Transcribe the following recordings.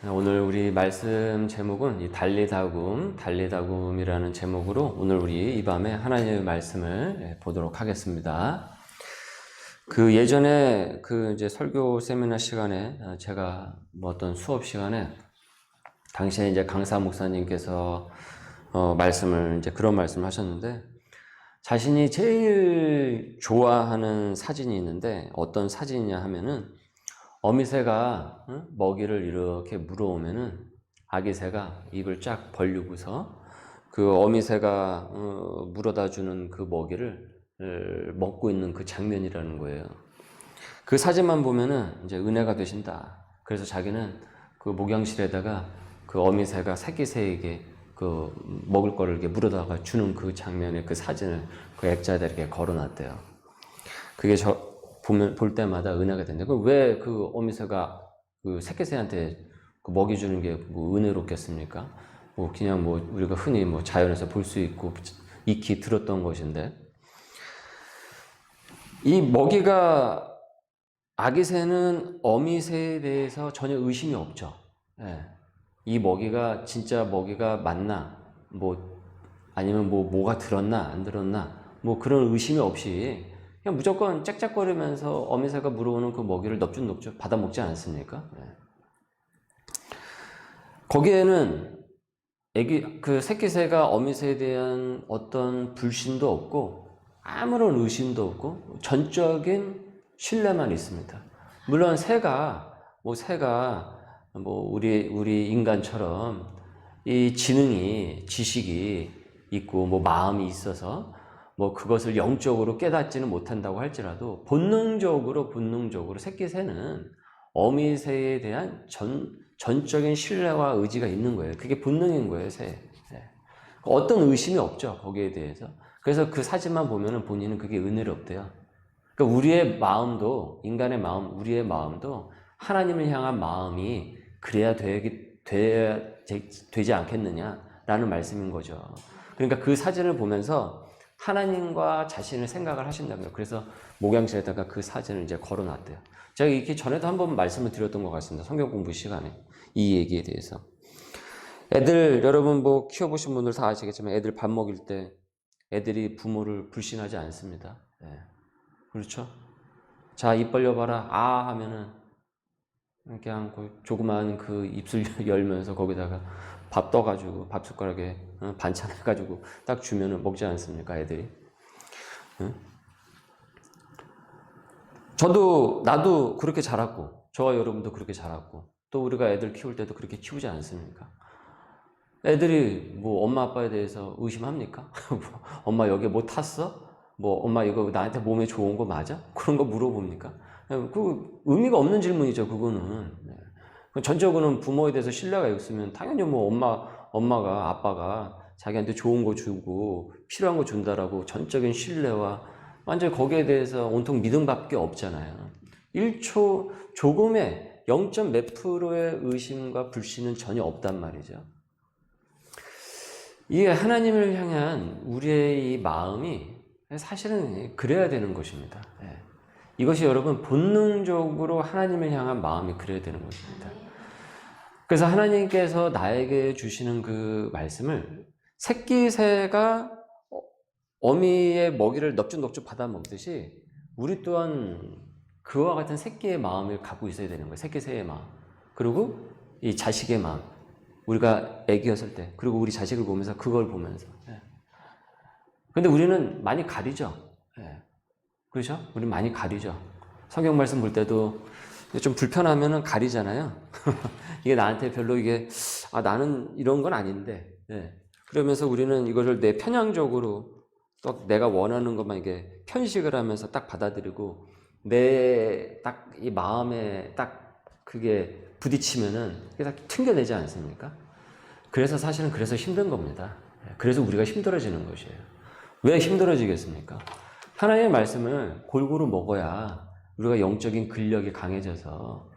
오늘 우리 말씀 제목은 이 달리다굼이라는 제목으로 오늘 우리 이 밤에 하나님의 말씀을 보도록 하겠습니다. 예전에 이제 설교 세미나 시간에 제가 어떤 수업 시간에 당시에 이제 강사 목사님께서 말씀을 이제 그런 말씀을 하셨는데, 자신이 제일 좋아하는 사진이 있는데 어떤 사진이냐 하면은 어미새가 먹이를 이렇게 물어오면은 아기새가 입을 쫙 벌리고서 그 어미새가 물어다 주는 그 먹이를 먹고 있는 그 장면이라는 거예요. 그 사진만 보면은 이제 은혜가 되신다. 그래서 자기는 그 목양실에다가 그 어미새가 새끼새에게 그 먹을 거를 이렇게 물어다가 주는 그 장면의 그 사진을 그 액자에다 이렇게 걸어놨대요. 그게 볼 때마다 은혜가 된다. 그럼 왜 그 어미새가 그 새끼새한테 그 먹이 주는 게 뭐 은혜롭겠습니까? 그냥 우리가 흔히 자연에서 볼 수 있고 익히 들었던 것인데, 이 먹이가 아기새는 어미새에 대해서 전혀 의심이 없죠. 예. 이 먹이가 진짜 먹이가 맞나, 아니면 뭐가 들었나 안 들었나, 그런 의심이 없이 그냥 무조건 짹짹거리면서 어미새가 물어오는 그 먹이를 넙죽넙죽 받아 먹지 않습니까? 네. 거기에는 그 새끼새가 어미새에 대한 어떤 불신도 없고 아무런 의심도 없고 전적인 신뢰만 있습니다. 물론 새가 우리 인간처럼 이 지식이 있고 마음이 있어서 그것을 영적으로 깨닫지는 못한다고 할지라도 본능적으로 새끼새는 어미새에 대한 전적인 신뢰와 의지가 있는 거예요. 그게 본능인 거예요, 새. 어떤 의심이 없죠, 거기에 대해서. 그래서 그 사진만 보면은 본인은 그게 은혜롭대요. 그러니까 우리의 마음도, 인간의 마음, 우리의 마음도 하나님을 향한 마음이 그래야 되지 않겠느냐라는 말씀인 거죠. 그러니까 그 사진을 보면서 하나님과 자신을 생각을 하신다고요. 그래서 목양실에다가 그 사진을 이제 걸어놨대요. 제가 이렇게 전에도 한번 말씀을 드렸던 것 같습니다. 성경 공부 시간에 이 얘기에 대해서. 애들 여러분 키워보신 분들 다 아시겠지만 애들 밥 먹일 때 애들이 부모를 불신하지 않습니다. 네. 그렇죠? 자, 입 벌려봐라. 아 하면은 그냥 조그만 그 입술 열면서 거기다가 밥 떠가지고 밥 숟가락에 반찬 해가지고 딱 주면은 먹지 않습니까, 애들이? 나도 그렇게 자랐고, 저와 여러분도 그렇게 자랐고, 또 우리가 애들 키울 때도 그렇게 키우지 않습니까? 애들이 엄마 아빠에 대해서 의심합니까? 엄마 여기 뭐 탔어? 엄마 이거 나한테 몸에 좋은 거 맞아? 그런 거 물어봅니까? 그 의미가 없는 질문이죠, 그거는. 전적으로는 부모에 대해서 신뢰가 있으면 당연히 엄마가, 아빠가 자기한테 좋은 거 주고 필요한 거 준다라고 전적인 신뢰와 완전히 거기에 대해서 온통 믿음밖에 없잖아요. 1초 조금의 0. 몇 프로의 의심과 불신은 전혀 없단 말이죠. 이게 하나님을 향한 우리의 이 마음이 사실은 그래야 되는 것입니다. 이것이 여러분 본능적으로 하나님을 향한 마음이 그래야 되는 것입니다. 그래서 하나님께서 나에게 주시는 그 말씀을 새끼새가 어미의 먹이를 넙죽넙죽 받아 먹듯이 우리 또한 그와 같은 새끼의 마음을 갖고 있어야 되는 거예요. 새끼새의 마음. 그리고 이 자식의 마음. 우리가 애기였을 때, 그리고 우리 자식을 보면서 그걸 보면서. 근데 우리는 많이 가리죠. 그렇죠? 우리 많이 가리죠. 성경 말씀 볼 때도 좀 불편하면은 가리잖아요. 이게 나한테 별로 나는 이런 건 아닌데. 그러면서 우리는 이거를 내 편향적으로 또 내가 원하는 것만 편식을 하면서 딱 받아들이고 내 딱 이 마음에 딱 그게 부딪히면은 이게 다 튕겨내지 않습니까? 그래서 사실은 힘든 겁니다. 그래서 우리가 힘들어지는 것이에요. 왜 힘들어지겠습니까? 하나님의 말씀을 골고루 먹어야 우리가 영적인 근력이 강해져서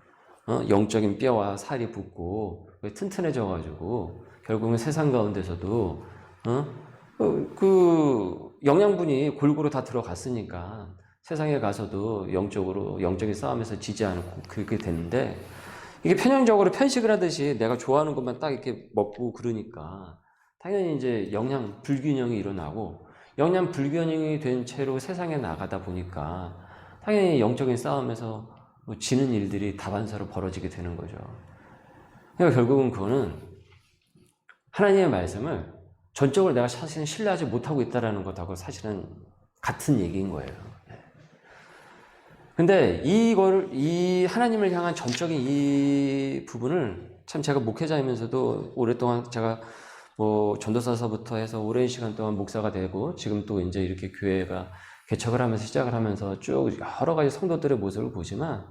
영적인 뼈와 살이 붙고 튼튼해져가지고 결국은 세상 가운데서도 그 영양분이 골고루 다 들어갔으니까 세상에 가서도 영적인 싸움에서 지지 않고 그렇게 됐는데, 이게 편향적으로 편식을 하듯이 내가 좋아하는 것만 딱 이렇게 먹고 그러니까 당연히 이제 영양 불균형이 일어나고 영양 불균형이 된 채로 세상에 나가다 보니까 당연히 영적인 싸움에서 뭐 지는 일들이 다반사로 벌어지게 되는 거죠. 그러니까 결국은 그거는 하나님의 말씀을 전적으로 내가 사실은 신뢰하지 못하고 있다는 것하고 사실은 같은 얘기인 거예요. 근데 이 하나님을 향한 전적인 이 부분을 참 제가 목회자이면서도 오랫동안 제가 뭐 전도사서부터 해서 오랜 시간 동안 목사가 되고 지금 또 이제 이렇게 교회가 개척을 하면서 시작을 하면서 쭉 여러 가지 성도들의 모습을 보지만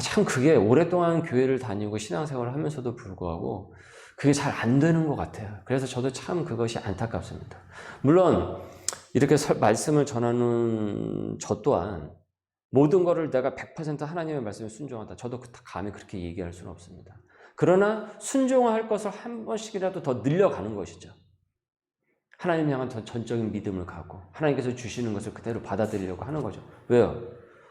참 그게 오랫동안 교회를 다니고 신앙생활을 하면서도 불구하고 그게 잘 안 되는 것 같아요. 그래서 저도 참 그것이 안타깝습니다. 물론 이렇게 말씀을 전하는 저 또한 모든 것을 내가 100% 하나님의 말씀에 순종한다. 저도 감히 그렇게 얘기할 수는 없습니다. 그러나 순종할 것을 한 번씩이라도 더 늘려가는 것이죠. 하나님 향한 더 전적인 믿음을 갖고 하나님께서 주시는 것을 그대로 받아들이려고 하는 거죠. 왜요?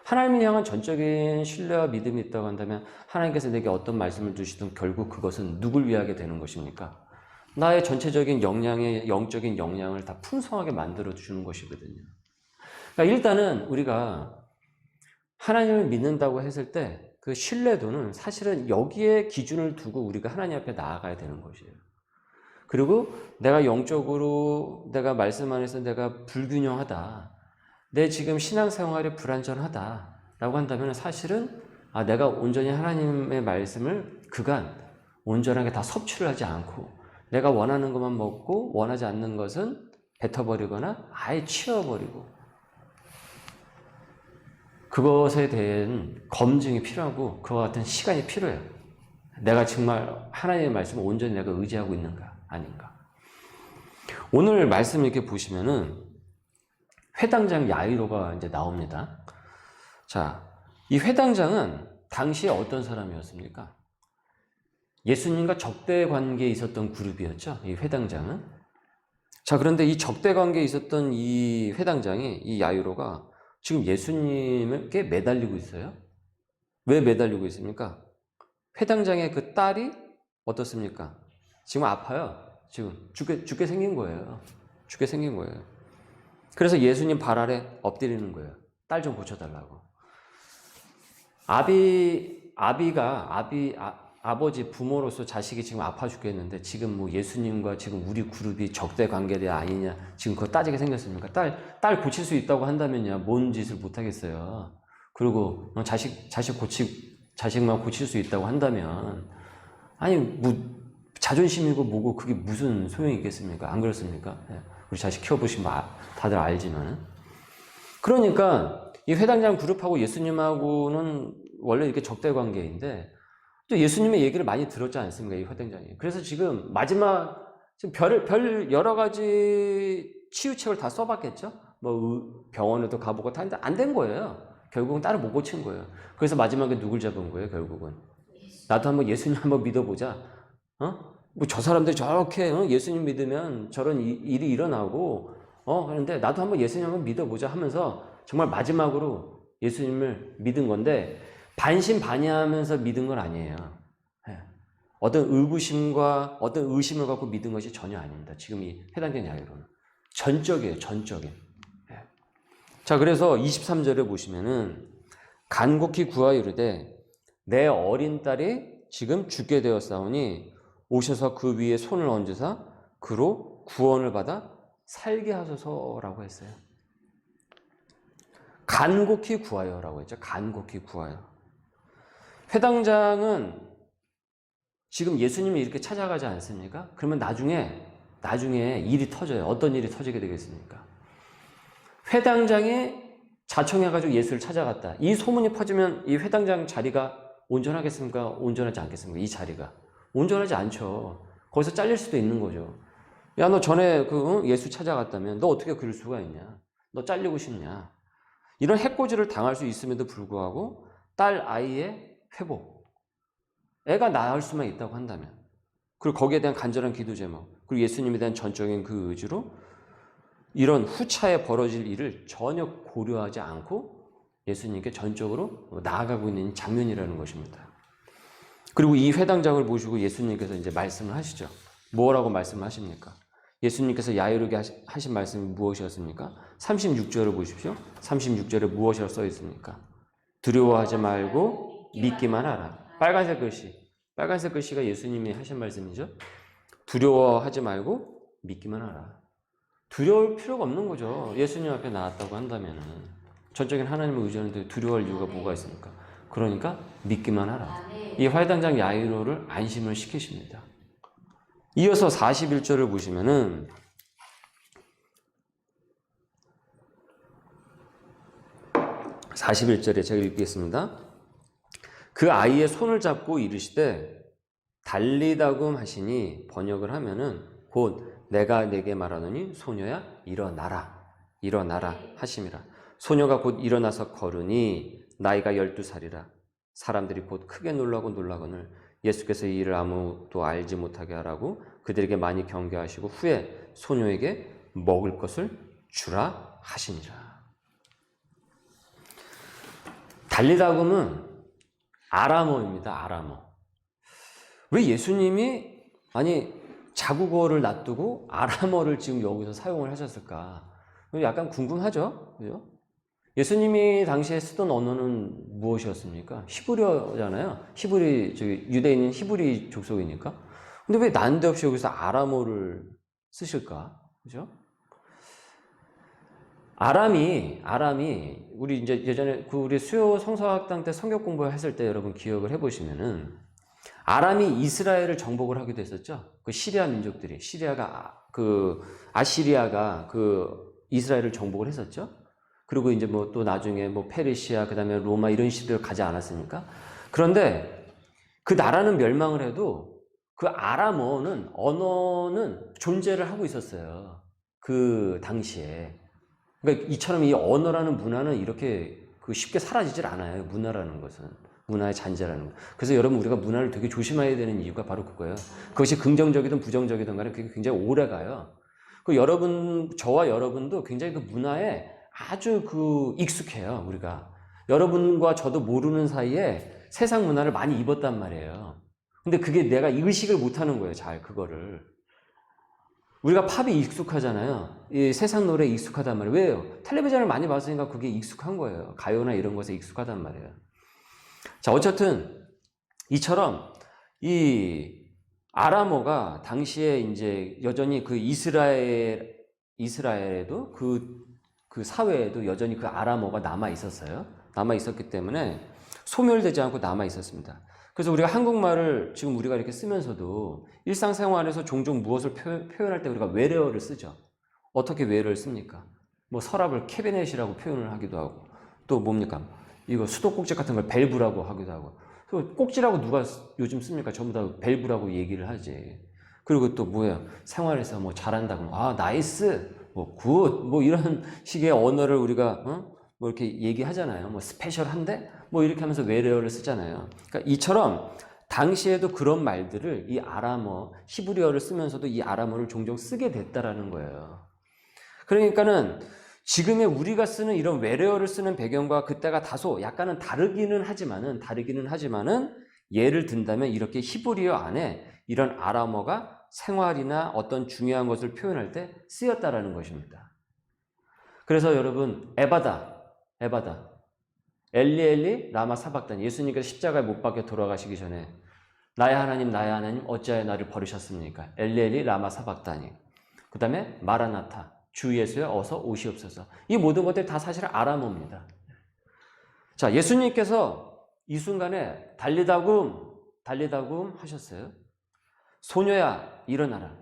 하나님을 향한 전적인 신뢰와 믿음이 있다고 한다면 하나님께서 내게 어떤 말씀을 주시든 결국 그것은 누굴 위하게 되는 것입니까? 나의 전체적인 역량의 영적인 역량을 다 풍성하게 만들어 주는 것이거든요. 그러니까 일단은 우리가 하나님을 믿는다고 했을 때 그 신뢰도는 사실은 여기에 기준을 두고 우리가 하나님 앞에 나아가야 되는 것이에요. 그리고 내가 영적으로 내가 말씀 안에서 내가 불균형하다. 내 지금 신앙생활이 불완전하다라고 한다면 사실은 내가 온전히 하나님의 말씀을 그간 온전하게 다 섭취를 하지 않고 내가 원하는 것만 먹고 원하지 않는 것은 뱉어버리거나 아예 치워버리고 그것에 대한 검증이 필요하고 그와 같은 시간이 필요해요. 내가 정말 하나님의 말씀을 온전히 내가 의지하고 있는가 아닌가. 오늘 말씀 이렇게 보시면은 회당장 야이로가 이제 나옵니다. 자, 이 회당장은 당시에 어떤 사람이었습니까? 예수님과 적대 관계에 있었던 그룹이었죠. 이 회당장은. 자, 그런데 이 적대 관계에 있었던 이 회당장이 이 야이로가 지금 예수님께 매달리고 있어요. 왜 매달리고 있습니까? 회당장의 그 딸이 어떻습니까? 지금 아파요. 지금 죽게 생긴 거예요. 죽게 생긴 거예요. 그래서 예수님 발 아래 엎드리는 거예요. 딸 좀 고쳐달라고. 아버지 부모로서 자식이 지금 아파 죽겠는데 지금 뭐 예수님과 지금 우리 그룹이 적대 관계냐 아니냐 지금 그거 따지게 생겼습니까? 딸 고칠 수 있다고 한다면야 뭔 짓을 못 하겠어요. 그리고 자식만 고칠 수 있다고 한다면 아니 뭐 자존심이고 뭐고 그게 무슨 소용이 있겠습니까? 안 그렇습니까? 우리 자식 키워보시면 다들 알지만은. 그러니까 이 회당장 그룹하고 예수님하고는 원래 이렇게 적대 관계인데 또 예수님의 얘기를 많이 들었지 않습니까? 이 회당장이. 그래서 지금 마지막 지금 별 여러 가지 치유책을 다 써봤겠죠? 뭐 병원에도 가보고 다 했는데 안 된 거예요. 결국은 딸을 못 고친 거예요. 그래서 마지막에 누굴 잡은 거예요? 결국은 나도 한번 예수님 한번 믿어보자. 뭐 저 사람들이 저렇게 예수님 믿으면 저런 일이 일어나고 하는데 나도 한번 예수님 한번 믿어보자 하면서 정말 마지막으로 예수님을 믿은 건데 반신반의하면서 믿은 건 아니에요. 어떤 의구심과 어떤 의심을 갖고 믿은 것이 전혀 아닙니다. 지금 이 회당장 야이로는 전적이에요. 전적인. 자, 그래서 23절에 보시면은 간곡히 구하여 이르되 내 어린 딸이 지금 죽게 되었사오니 오셔서 그 위에 손을 얹으사 그로 구원을 받아 살게 하소서라고 했어요. 간곡히 구하여라고 했죠. 간곡히 구하여. 회당장은 지금 예수님이 이렇게 찾아가지 않습니까? 그러면 나중에 일이 터져요. 어떤 일이 터지게 되겠습니까? 회당장이 자청해가지고 예수를 찾아갔다. 이 소문이 퍼지면 이 회당장 자리가 온전하겠습니까? 온전하지 않겠습니까? 이 자리가. 온전하지 않죠. 거기서 잘릴 수도 있는 거죠. 야, 너 전에 예수 찾아갔다면 너 어떻게 그럴 수가 있냐? 너 잘리고 싶냐? 이런 해코지를 당할 수 있음에도 불구하고 딸 아이의 회복, 애가 나을 수만 있다고 한다면, 그리고 거기에 대한 간절한 기도 제목, 그리고 예수님에 대한 전적인 그 의지로 이런 후차에 벌어질 일을 전혀 고려하지 않고 예수님께 전적으로 나아가고 있는 장면이라는 것입니다. 그리고 이 회당장을 모시고 예수님께서 이제 말씀을 하시죠. 뭐라고 말씀을 하십니까? 예수님께서 야이로에게 하신 말씀이 무엇이었습니까? 36절을 보십시오. 36절에 무엇이라고 써 있습니까? 두려워하지 말고 믿기만 하라. 빨간색 글씨가 예수님이 하신 말씀이죠. 두려워하지 말고 믿기만 하라. 두려울 필요가 없는 거죠. 예수님 앞에 나왔다고 한다면 전적인 하나님을 의지하는데 두려워할 이유가 뭐가 있습니까? 그러니까 믿기만 하라. 이 회당장 야이로를 안심을 시키십니다. 이어서 41절을 보시면은 41절에 제가 읽겠습니다. 그 아이의 손을 잡고 이르시되 달리다금 하시니 번역을 하면은 곧 내가 내게 말하노니 소녀야 일어나라 하심이라. 소녀가 곧 일어나서 걸으니 나이가 12살이라. 사람들이 곧 크게 놀라거늘 예수께서 이 일을 아무도 알지 못하게 하라고 그들에게 많이 경계하시고 후에 소녀에게 먹을 것을 주라 하시니라. 달리다금은 아람어입니다. 아람어. 왜 예수님이 자국어를 놔두고 아람어를 지금 여기서 사용을 하셨을까? 약간 궁금하죠? 그죠? 예수님이 당시에 쓰던 언어는 무엇이었습니까? 히브리어잖아요. 유대인은 히브리 족속이니까. 근데 왜 난데없이 여기서 아람어를 쓰실까? 그죠? 아람이 우리 이제 예전에 우리 수요 성서학당 때 성경 공부했을 때 여러분 기억을 해보시면은 아람이 이스라엘을 정복을 하기도 했었죠. 그 시리아 민족들이 아시리아가 이스라엘을 정복을 했었죠. 그리고 이제 또 나중에 페르시아 그다음에 로마 이런 시대를 가지 않았습니까? 그런데 그 나라는 멸망을 해도 그 아람어는 언어는 존재를 하고 있었어요. 그 당시에. 그러니까 이처럼 이 언어라는 문화는 이렇게 쉽게 사라지질 않아요. 문화라는 것은. 문화의 잔재라는 거. 그래서 여러분 우리가 문화를 되게 조심해야 되는 이유가 바로 그거예요. 그것이 긍정적이든 부정적이든 간에 그게 굉장히 오래 가요. 저와 여러분도 굉장히 그 문화에 아주 익숙해요, 우리가. 여러분과 저도 모르는 사이에 세상 문화를 많이 입었단 말이에요. 근데 그게 내가 의식을 못 하는 거예요, 그거를. 우리가 팝이 익숙하잖아요. 이 세상 노래에 익숙하단 말이에요. 왜요? 텔레비전을 많이 봤으니까 그게 익숙한 거예요. 가요나 이런 것에 익숙하단 말이에요. 자, 어쨌든 이처럼 이 아람어가 당시에 이제 여전히 이스라엘에도 그 사회에도 여전히 그 아람어가 남아 있었어요. 남아 있었기 때문에 소멸되지 않고 남아 있었습니다. 그래서 우리가 한국말을 지금 우리가 이렇게 쓰면서도 일상생활에서 종종 무엇을 표현할 때 우리가 외래어를 쓰죠. 어떻게 외래어를 씁니까? 서랍을 캐비넷이라고 표현을 하기도 하고, 또 뭡니까? 이거 수도꼭지 같은 걸 밸브라고 하기도 하고. 꼭지라고 누가 요즘 씁니까? 전부 다 밸브라고 얘기를 하지. 그리고 또 뭐예요? 생활에서 잘한다고, 나이스, 굿, 이런 식의 언어를 우리가, 이렇게 얘기하잖아요. 스페셜한데? 이렇게 하면서 외래어를 쓰잖아요. 그러니까 이처럼 당시에도 그런 말들을 이 아람어, 히브리어를 쓰면서도 이 아람어를 종종 쓰게 됐다라는 거예요. 그러니까는 지금의 우리가 쓰는 이런 외래어를 쓰는 배경과 그때가 다소 약간은 다르기는 하지만은 예를 든다면 이렇게 히브리어 안에 이런 아람어가 생활이나 어떤 중요한 것을 표현할 때 쓰였다라는 것입니다. 그래서 여러분 에바다 엘리 엘리 라마 사박다니, 예수님께서 십자가에 못 박혀 돌아가시기 전에 나의 하나님 어찌하여 나를 버리셨습니까? 엘리 엘리 라마 사박다니. 그 다음에 마라나타, 주 예수여 어서 오시옵소서. 이 모든 것들이 다 사실 아람어입니다. 자, 예수님께서 이 순간에 달리다금 하셨어요. 소녀야 일어나라.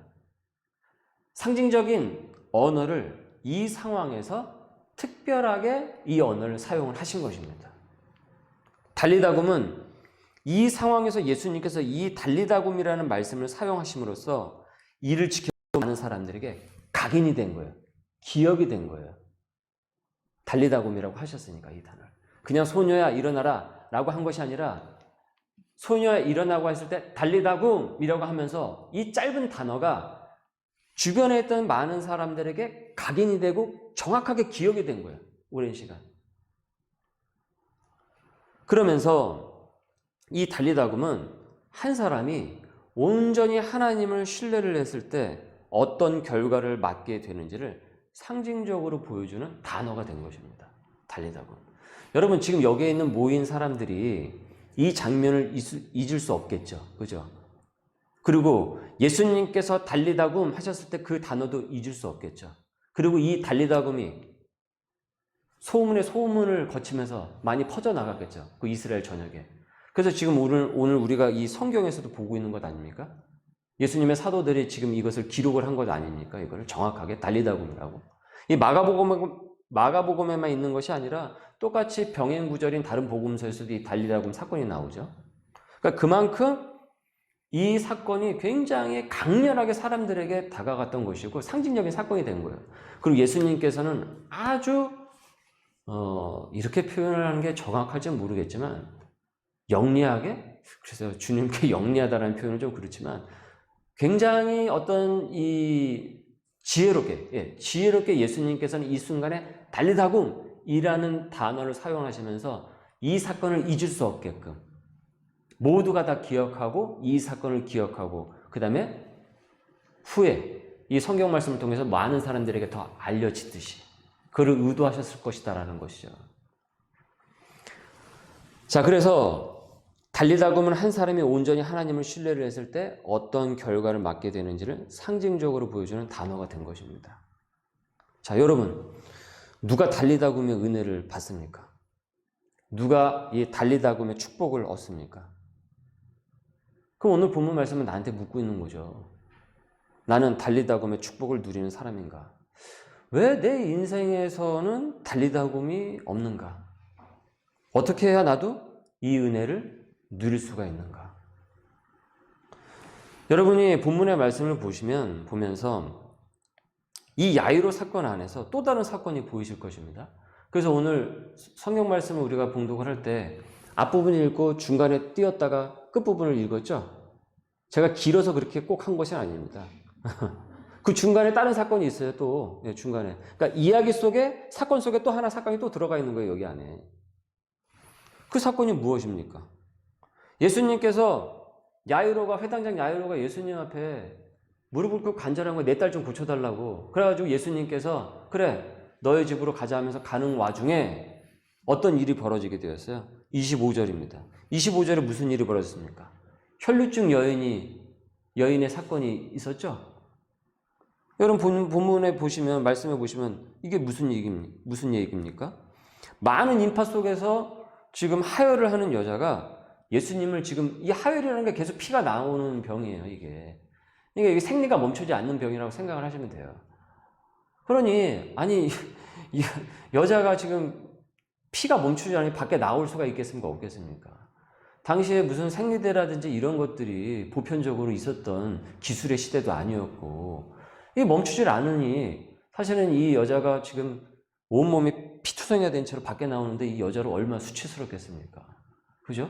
상징적인 언어를 이 상황에서 특별하게 이 언어를 사용을 하신 것입니다. 달리다금은 이 상황에서 예수님께서 이 달리다금이라는 말씀을 사용하심으로써 이를 지켜보는 사람들에게 각인이 된 거예요. 기억이 된 거예요. 달리다금이라고 하셨으니까 이 단어를. 그냥 소녀야 일어나라 라고 한 것이 아니라 소녀야 일어나고 했을 때 달리다금이라고 하면서 이 짧은 단어가 주변에 있던 많은 사람들에게 각인이 되고 정확하게 기억이 된 거예요. 오랜 시간. 그러면서 이 달리다금은 한 사람이 온전히 하나님을 신뢰를 했을 때 어떤 결과를 맞게 되는지를 상징적으로 보여주는 단어가 된 것입니다. 달리다금. 여러분 지금 여기에 있는 모인 사람들이 이 장면을 잊을 수 없겠죠. 그죠? 그리고 예수님께서 달리다금 하셨을 때 그 단어도 잊을 수 없겠죠. 그리고 이 달리다금이 소문에 소문을 거치면서 많이 퍼져나갔겠죠. 그 이스라엘 전역에. 그래서 지금 오늘 우리가 이 성경에서도 보고 있는 것 아닙니까? 예수님의 사도들이 지금 이것을 기록을 한 것 아닙니까? 이거를 정확하게 달리다금이라고. 이 마가복음에만 있는 것이 아니라 똑같이 병행 구절인 다른 복음서에서도 이 달리다금 사건이 나오죠. 그러니까 그만큼 이 사건이 굉장히 강렬하게 사람들에게 다가갔던 것이고 상징적인 사건이 된 거예요. 그리고 예수님께서는 아주 이렇게 표현을 하는 게 정확할지는 모르겠지만 영리하게, 그래서 주님께 영리하다라는 표현은 좀 그렇지만 굉장히 어떤 이 지혜롭게 예수님께서는 이 순간에 달리다금이라는 단어를 사용하시면서 이 사건을 잊을 수 없게끔 모두가 다 기억하고 이 사건을 기억하고 그 다음에 후에 이 성경 말씀을 통해서 많은 사람들에게 더 알려지듯이 그를 의도하셨을 것이다라는 것이죠. 자, 그래서 달리다금은 한 사람이 온전히 하나님을 신뢰를 했을 때 어떤 결과를 맞게 되는지를 상징적으로 보여주는 단어가 된 것입니다. 자, 여러분, 누가 달리다금의 은혜를 받습니까? 누가 이 달리다금의 축복을 얻습니까? 그럼 오늘 본문 말씀은 나한테 묻고 있는 거죠. 나는 달리다금의 축복을 누리는 사람인가? 왜 내 인생에서는 달리다금이 없는가? 어떻게 해야 나도 이 은혜를 누릴 수가 있는가? 여러분이 본문의 말씀을 보면서 이 야이로 사건 안에서 또 다른 사건이 보이실 것입니다. 그래서 오늘 성경 말씀을 우리가 봉독을 할 때 앞부분 읽고 중간에 띄었다가 끝부분을 읽었죠? 제가 길어서 그렇게 꼭 한 것이 아닙니다. 그 중간에 다른 사건이 있어요, 또. 네, 중간에. 그러니까 이야기 속에, 사건 속에 또 하나 사건이 또 들어가 있는 거예요, 여기 안에. 그 사건이 무엇입니까? 예수님께서 회당장 야이로가 예수님 앞에 무릎을 꿇고 간절한 거 내 딸 좀 고쳐달라고. 그래가지고 예수님께서 그래, 너의 집으로 가자 하면서 가는 와중에 어떤 일이 벌어지게 되었어요? 25절입니다. 25절에 무슨 일이 벌어졌습니까? 혈루증 여인의 사건이 있었죠? 여러분 본문에 보시면, 말씀에 보시면 이게 무슨 얘기입니까? 많은 인파 속에서 지금 하혈을 하는 여자가 예수님을 지금, 이 하혈이라는 게 계속 피가 나오는 병이에요, 이게 생리가 멈추지 않는 병이라고 생각을 하시면 돼요. 그러니, 아니, 여자가 지금 피가 멈추지 않으니 밖에 나올 수가 있겠습니까? 없겠습니까? 당시에 무슨 생리대라든지 이런 것들이 보편적으로 있었던 기술의 시대도 아니었고, 이게 멈추질 않으니, 사실은 이 여자가 지금 온몸이 피투성이가 된 채로 밖에 나오는데 이 여자를 얼마나 수치스럽겠습니까? 그죠?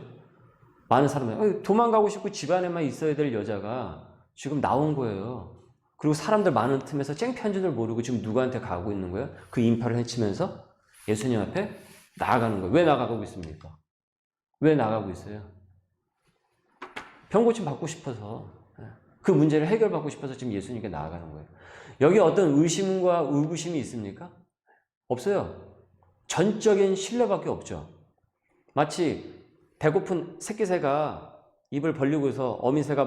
많은 사람들이 도망가고 싶고 집안에만 있어야 될 여자가 지금 나온 거예요. 그리고 사람들 많은 틈에서 창피한 줄을 모르고 지금 누구한테 가고 있는 거예요? 그 인파를 헤치면서 예수님 앞에 나아가는 거예요. 왜 나가고 있습니까? 왜 나가고 있어요? 병 고침 받고 싶어서, 그 문제를 해결받고 싶어서 지금 예수님께 나아가는 거예요. 여기 어떤 의심과 의구심이 있습니까? 없어요. 전적인 신뢰밖에 없죠. 마치 배고픈 새끼새가 입을 벌리고서 어미새가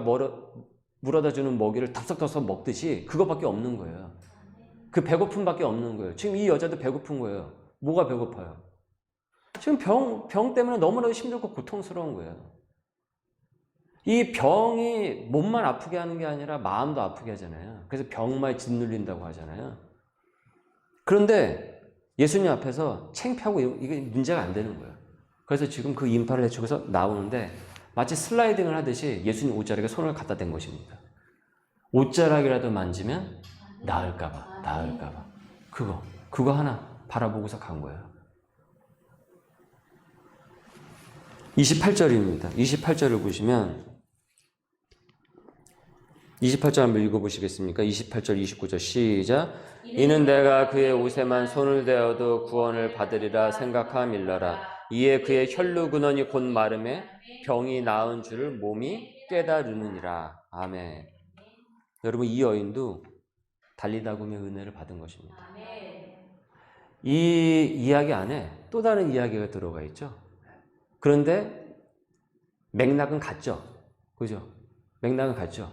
물어다 주는 먹이를 덥석덥석 먹듯이 그것밖에 없는 거예요. 그 배고픔밖에 없는 거예요. 지금 이 여자도 배고픈 거예요. 뭐가 배고파요? 지금 병 때문에 너무나도 힘들고 고통스러운 거예요. 이 병이 몸만 아프게 하는 게 아니라 마음도 아프게 하잖아요. 그래서 병마에 짓눌린다고 하잖아요. 그런데 예수님 앞에서 창피하고 이게 문제가 안 되는 거예요. 그래서 지금 그 인파를 헤치고서 나오는데 마치 슬라이딩을 하듯이 예수님 옷자락에 손을 갖다 댄 것입니다. 옷자락이라도 만지면 나을까봐. 그거 하나 바라보고서 간 거예요. 28절입니다. 28절을 보시면 28절 한번 읽어보시겠습니까? 28절, 29절 시작. 이는 내가 그의 옷에만 손을 대어도 구원을 받으리라 생각함일러라. 이에 그의 혈루 근원이 곧 마름에 병이 나은 줄을 몸이 깨달으느니라. 아멘. 여러분, 이 여인도 달리다금의 은혜를 받은 것입니다. 이 이야기 안에 또 다른 이야기가 들어가 있죠. 그런데 맥락은 같죠. 그죠? 맥락은 같죠.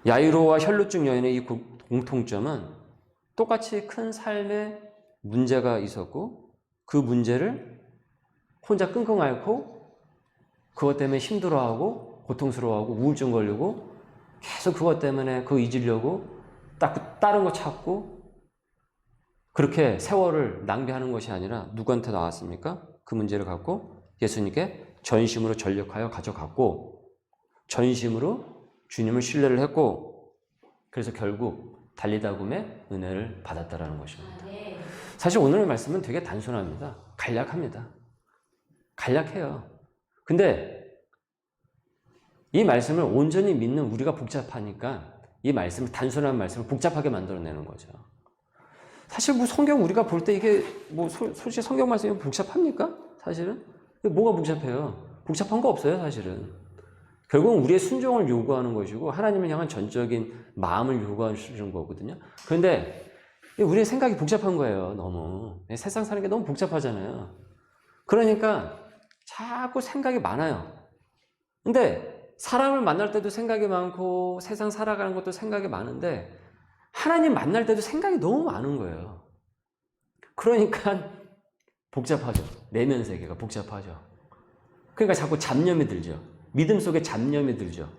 야이로와 혈루증 여인의 이 공통점은 똑같이 큰 삶의 문제가 있었고 그 문제를 혼자 끙끙 앓고 그것 때문에 힘들어하고 고통스러워하고 우울증 걸리고 계속 그것 때문에 그거 잊으려고 다른 거 찾고 그렇게 세월을 낭비하는 것이 아니라 누구한테 나왔습니까? 그 문제를 갖고 예수님께 전심으로 전력하여 가져갔고 전심으로 주님을 신뢰를 했고 그래서 결국 달리다금의 은혜를 받았다라는 것입니다. 사실 오늘의 말씀은 되게 단순합니다. 간략합니다. 간략해요. 근데 이 말씀을 온전히 믿는 우리가 복잡하니까 이 말씀을 단순한 말씀을 복잡하게 만들어내는 거죠. 사실 뭐 성경 우리가 볼 때 이게 뭐 솔직히 성경 말씀이 복잡합니까? 사실은 뭐가 복잡해요? 복잡한 거 없어요, 사실은. 결국은 우리의 순종을 요구하는 것이고 하나님을 향한 전적인 마음을 요구하시는 거거든요. 그런데 우리의 생각이 복잡한 거예요, 너무. 세상 사는 게 너무 복잡하잖아요. 그러니까 자꾸 생각이 많아요. 근데 사람을 만날 때도 생각이 많고 세상 살아가는 것도 생각이 많은데 하나님 만날 때도 생각이 너무 많은 거예요. 그러니까 복잡하죠. 내면 세계가 복잡하죠. 그러니까 자꾸 잡념이 들죠. 믿음 속에 잡념이 들죠.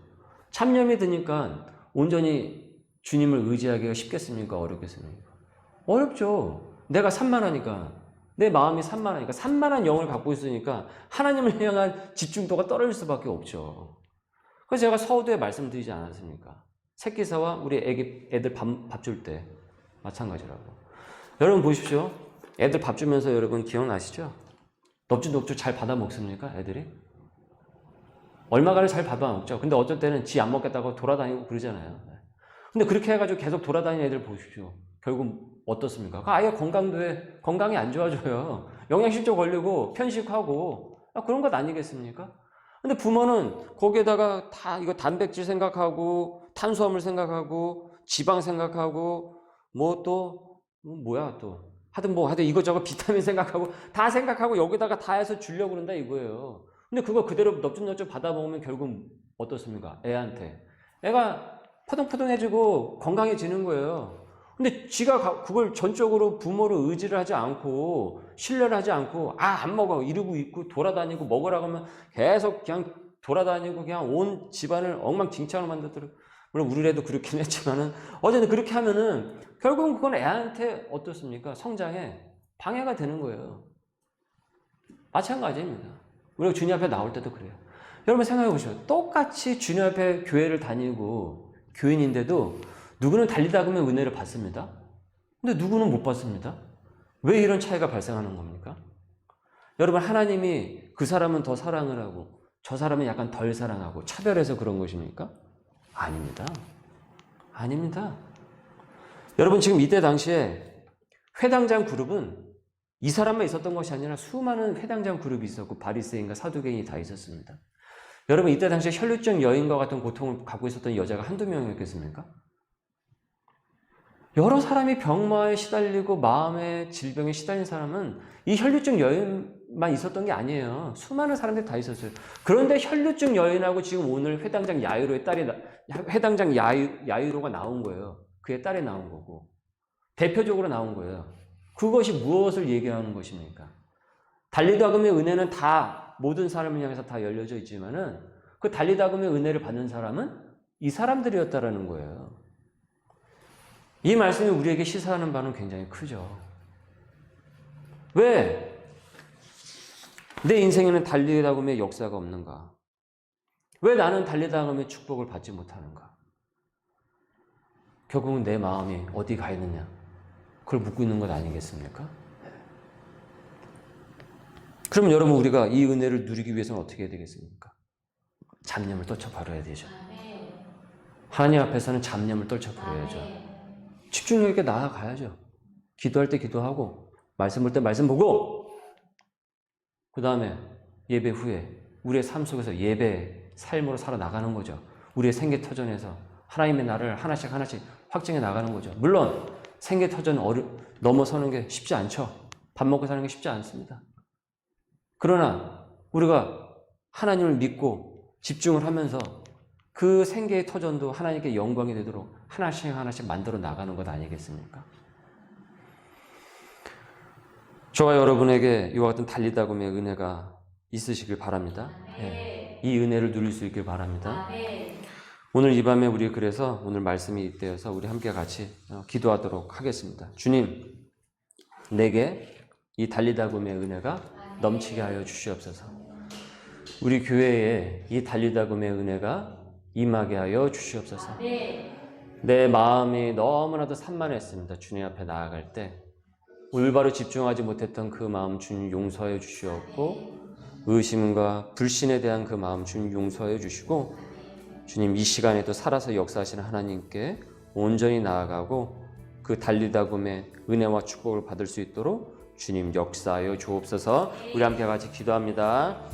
잡념이 드니까 온전히 주님을 의지하기가 쉽겠습니까? 어렵겠습니까? 어렵죠. 내가 산만하니까. 내 마음이 산만하니까. 산만한 영을 갖고 있으니까 하나님을 향한 집중도가 떨어질 수밖에 없죠. 그래서 제가 서두에 말씀드리지 않았습니까? 새끼사와 우리 애들 밥 줄 때 마찬가지라고. 여러분 보십시오. 애들 밥 주면서 여러분 기억나시죠? 넙죽넙죽 잘 받아 먹습니까? 애들이? 얼마간을 잘 받아 먹죠. 근데 어쩔 때는 지 안 먹겠다고 돌아다니고 그러잖아요. 근데 그렇게 해가지고 계속 돌아다니는 애들 보십시오. 결국 어떻습니까? 아예 건강이 안 좋아져요. 영양실조 걸리고 편식하고 그런 것 아니겠습니까? 근데 부모는 거기에다가 다 이거 단백질 생각하고 탄수화물 생각하고 지방 생각하고 하여튼 이것저것 비타민 생각하고 다 생각하고 여기다가 다 해서 주려고 그런다 이거예요. 근데 그거 그대로 넙죽넙죽 받아 먹으면 결국 어떻습니까? 애가 포동포동해지고 건강해지는 거예요. 근데 지가 그걸 전적으로 부모를 의지를 하지 않고 신뢰를 하지 않고 안 먹어 이러고 있고 돌아다니고 먹으라고 하면 계속 그냥 돌아다니고 그냥 온 집안을 엉망진창으로 만들더라고요. 물론 우리 애도 그렇긴 했지만은 어쨌든 그렇게 하면은 결국은 그건 애한테 어떻습니까? 성장에 방해가 되는 거예요. 마찬가지입니다. 우리가 주님 앞에 나올 때도 그래요. 여러분 생각해 보시죠. 똑같이 주님 앞에 교회를 다니고 교인인데도 누구는 달리다금의 은혜를 받습니다. 근데 누구는 못 받습니다. 왜 이런 차이가 발생하는 겁니까? 여러분 하나님이 그 사람은 더 사랑을 하고 저 사람은 약간 덜 사랑하고 차별해서 그런 것입니까? 아닙니다. 아닙니다. 여러분 지금 이때 당시에 회당장 그룹은 이 사람만 있었던 것이 아니라 수많은 회당장 그룹이 있었고 바리새인과 사두개인이 다 있었습니다. 여러분 이때 당시에 혈루증 여인과 같은 고통을 갖고 있었던 여자가 한두 명이었겠습니까? 여러 사람이 병마에 시달리고 마음의 질병에 시달린 사람은 이 혈루증 여인만 있었던 게 아니에요. 수많은 사람들이 다 있었어요. 그런데 혈루증 여인하고 지금 오늘 회당장 야이로의 딸이 회당장 야이로가 나온 거예요. 그의 딸이 나온 거고 대표적으로 나온 거예요. 그것이 무엇을 얘기하는 것입니까? 달리다금의 은혜는 다 모든 사람을 향해서 다 열려져 있지만은 그 달리다금의 은혜를 받는 사람은 이 사람들이었다라는 거예요. 이 말씀이 우리에게 시사하는 바는 굉장히 크죠. 왜? 내 인생에는 달리다금의 역사가 없는가? 왜 나는 달리다금의 축복을 받지 못하는가? 결국은 내 마음이 어디 가 있느냐? 그걸 묻고 있는 것 아니겠습니까? 그러면 여러분 우리가 이 은혜를 누리기 위해서는 어떻게 해야 되겠습니까? 잡념을 떨쳐버려야 되죠. 하나님 앞에서는 잡념을 떨쳐버려야죠. 집중력 있게 나아가야죠. 기도할 때 기도하고 말씀 볼 때 말씀 보고 그 다음에 예배 후에 우리의 삶 속에서 예배 삶으로 살아나가는 거죠. 우리의 생계터전에서 하나님의 나라를 하나씩 하나씩 확증해 나가는 거죠. 물론 생계터전 넘어서는 게 쉽지 않죠. 밥 먹고 사는 게 쉽지 않습니다. 그러나 우리가 하나님을 믿고 집중을 하면서 그 생계의 터전도 하나님께 영광이 되도록 하나씩 하나씩 만들어 나가는 것 아니겠습니까? 저와 여러분에게 이와 같은 달리다금의 은혜가 있으시길 바랍니다. 예, 이 은혜를 누릴 수 있길 바랍니다. 오늘 이 밤에 우리 그래서 오늘 말씀이 이때여서 우리 함께 같이 기도하도록 하겠습니다. 주님, 내게 이 달리다금의 은혜가 넘치게 하여 주시옵소서. 우리 교회에 이 달리다금의 은혜가 임하게 하여 주시옵소서. 내 마음이 너무나도 산만했습니다. 주님 앞에 나아갈 때 올바로 집중하지 못했던 그 마음 주님 용서하여 주시옵고, 의심과 불신에 대한 그 마음 주님 용서하여 주시고, 주님 이 시간에도 살아서 역사하시는 하나님께 온전히 나아가고 그 달리다금의 은혜와 축복을 받을 수 있도록 주님 역사하여 주옵소서. 우리 함께 같이 기도합니다.